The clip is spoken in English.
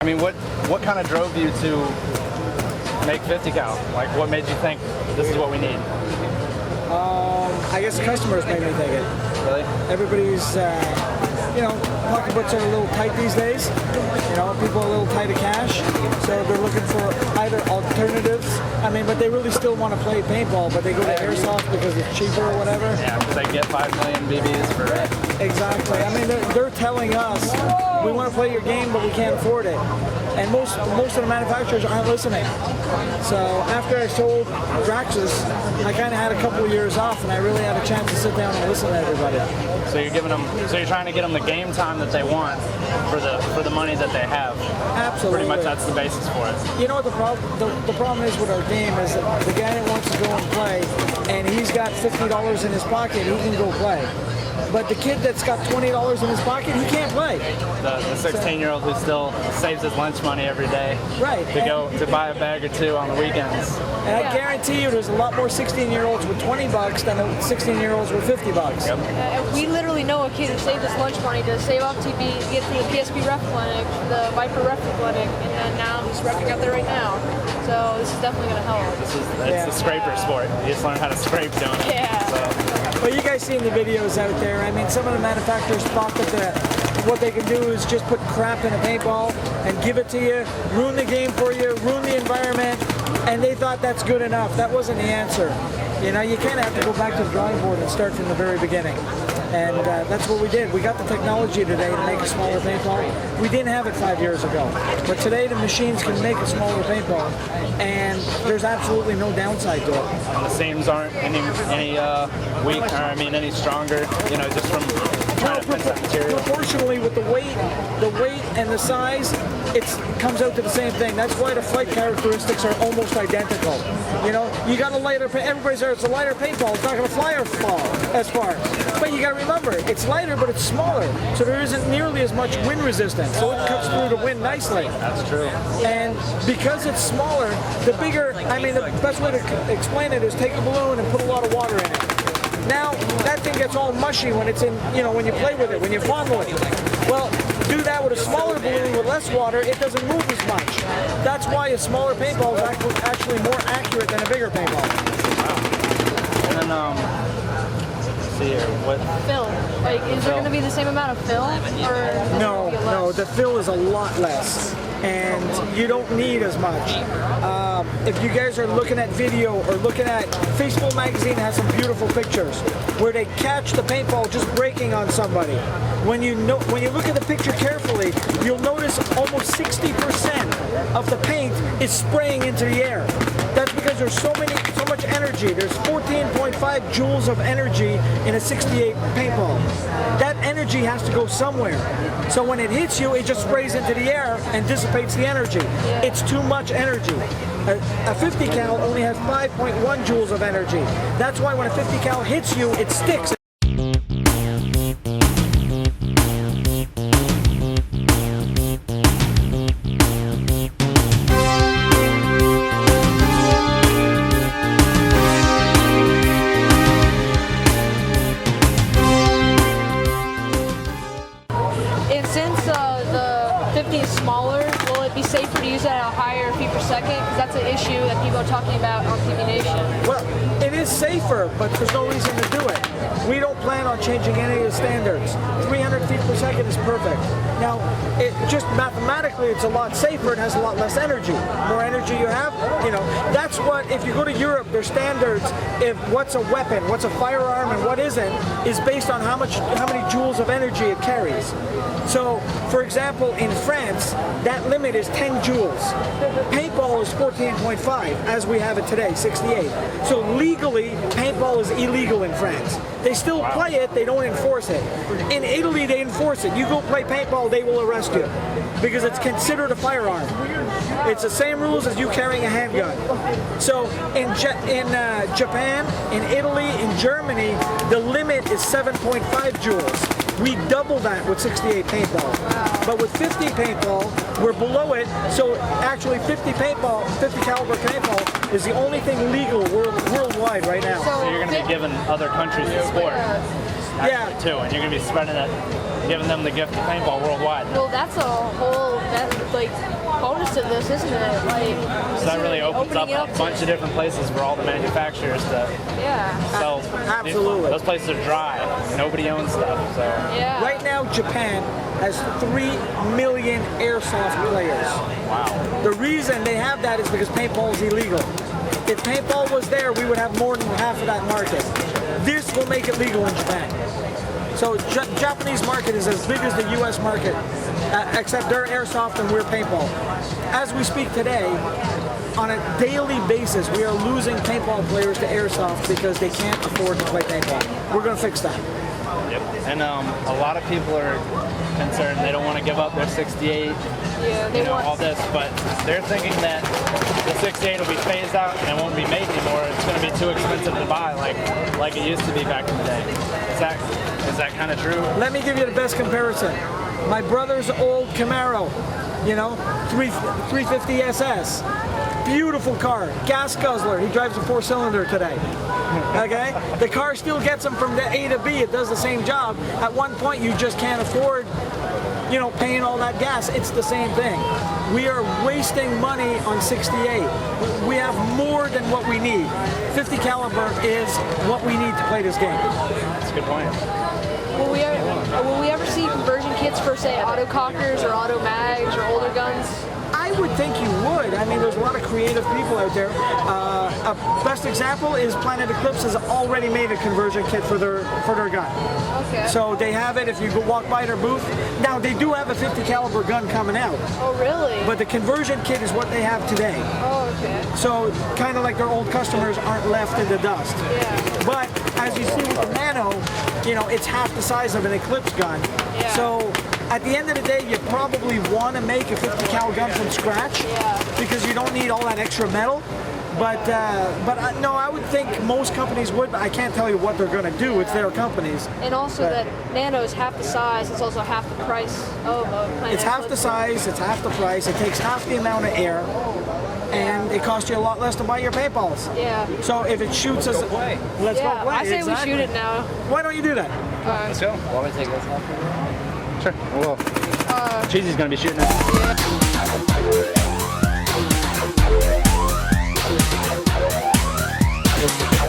I mean, what kind of drove you to make 50 cal? Like, what made you think this is what we need? I guess customers made me think it. Really? Everybody's, pocketbooks are a little tight these days. People are a little tight of cash, so they're looking for either alternatives. I mean, but they really still want to play paintball, but they go to airsoft because it's cheaper or whatever. Yeah, because they get 5 million BBs for it. Exactly. I mean, they're telling us, we want to play your game, but we can't afford it. And most of the manufacturers aren't listening. So after I sold Draxus, I kind of had a couple of years off, and I really had a chance to sit down and listen to everybody. So you're trying to get them the game time that they want for the money that they have. Absolutely. Pretty much that's the basis for it. You know what the problem is with our game is that the guy that wants to go and play, and he's got $50 in his pocket, he can go play. But the kid that's got $20 in his pocket, he can't play. The 16-year-old who still saves his lunch money every day, right, to buy a bag or two on the weekends. And I guarantee you, there's a lot more 16-year-olds with $20 than 16-year-olds with $50. Yep. We literally know a kid who saved his lunch money to save up to get to the PSP ref clinic, the Viper ref clinic, and then now he's repping out there right now. So this is definitely going to help. It's the scraper sport. You just learn how to scrape doing it. Yeah. So. Well, you guys seen the videos out there. I mean, some of the manufacturers thought that what they can do is just put crap in a paintball and give it to you, ruin the game for you, ruin the environment, and they thought that's good enough. That wasn't the answer. You kind of have to go back to the drawing board and start from the very beginning. And that's what we did. We got the technology today to make a smaller paintball. We didn't have it 5 years ago. But today the machines can make a smaller paintball, and there's absolutely no downside to it. And the seams aren't any weak, or any stronger, just from trying to fix that material. Proportionally with the weight and the size, it comes out to the same thing. That's why the flight characteristics are almost identical. You got a lighter, everybody says it's a lighter paintball, it's not going to fly as far. But you got to remember, it's lighter, but it's smaller, so there isn't nearly as much wind resistance, so it cuts through the wind nicely. That's true. And because it's smaller, the best way to explain it is take a balloon and put a lot of water in it. Now, that thing gets all mushy when it's in, when you play with it, when you fondle it. Well, do that with a smaller balloon with less water, it doesn't move as much. That's why a smaller paintball is actually more accurate than a bigger paintball. Wow. And then, see here, what? Fill. Is there going to be the same amount of fill? Or No, the fill is a lot less. And you don't need as much. If you guys are looking at video or looking at Facebook magazine, has some beautiful pictures where they catch the paintball just breaking on somebody. When you look at the picture carefully, you'll notice almost 60% of the paint is spraying into the air. That's because there's so much energy. There's 14.5 joules of energy in a 68 paintball. That energy has to go somewhere. So when it hits you, it just sprays into the air and dissipates the energy. It's too much energy. A 50 cal only has 5.1 joules of energy. That's why when a 50 cal hits you, it sticks. And since the 50 is smaller, will it be safer to use it at a higher feet per second? Because that's an issue that people are talking about on TV Nation. Well, it is safer, but there's no reason to do it. We don't plan on changing any of the standards. 300 feet per second is perfect. Now, it just mathematically, it's a lot safer. It has a lot less energy. More energy you have, that's what, if you go to Europe, their standards, if what's a weapon, what's a firearm, and what isn't, is based on how many joules of energy it carries. So, for example, in France, that limit is 10 joules. Paintball is 14.5, as we have it today, 68. So legally, paintball is illegal in France. They still play it, they don't enforce it. In Italy, they enforce it. You go play paintball, they will arrest you because it's considered a firearm. It's the same rules as you carrying a handgun. So in Japan, in Italy, in Germany, the limit is 7.5 joules. We double that with 68 paintball. But with 50 paintball, we're below it. So actually 50 caliber paintball is the only thing legal worldwide right now. So you're going to be giving other countries the sport, too, and you're going to be spreading it, giving them the gift of paintball worldwide. Well, that's a whole, like bonus to this, isn't it? Like, So that really opens up a bunch of different places for all the manufacturers to Yeah. sell. Absolutely. Those places are dry. Nobody owns stuff. So Yeah. Right now, Japan has 3 million airsoft players. wow. The reason they have that is because paintball is illegal. If paintball was there, we would have more than half of that market. This will make it legal in Japan. So Japanese market is as big as the U.S. market, except they're airsoft and we're paintball. As we speak today, on a daily basis, we are losing paintball players to airsoft because they can't afford to play paintball. We're going to fix that. Yep. And a lot of people are concerned they don't want to give up their 68. Yeah, they want all this, but they're thinking that the 68 will be phased out and it won't be made anymore. It's going to be too expensive to buy, like it used to be back in the day. Is that kind of true? Let me give you the best comparison. My brother's old Camaro, 350 SS. Beautiful car, gas guzzler. He drives a 4-cylinder today. Okay? The car still gets him from the A to B. It does the same job. At one point, you just can't afford, paying all that gas. It's the same thing. We are wasting money on 68. We have more than what we need. 50 caliber is what we need to play this game. That's a good point. Will we ever see conversion kits for, say, autocockers or auto mags or older guns? I would think you would. I mean, there's a lot of creative people out there. A best example is Planet Eclipse has already made a conversion kit for their gun. Okay. So they have it if you go walk by their booth. Now they do have a 50 caliber gun coming out, Oh, really? but the conversion kit is what they have today. Oh, okay. So kind of like their old customers aren't left in the dust. Yeah. But as you see with the Nano, it's half the size of an Eclipse gun. Yeah. So at the end of the day, you probably want to make a 50 cal gun from scratch because you don't need all that extra metal. But no, I would think most companies would. But I can't tell you what they're going to do. It's their companies. And also that Nano is half the size. It's also half the price of a Planet It's half the Eclipse. size. It's half the price. It takes half the amount of air, and it costs you a lot less to buy your paintballs. Yeah. So if it shoots us, let's go Yeah, play. I say Exactly. we shoot it now. Why don't you do that? Let's go. Want me to take this off? Sure. Well, Cheesy's gonna be shooting it. Yeah.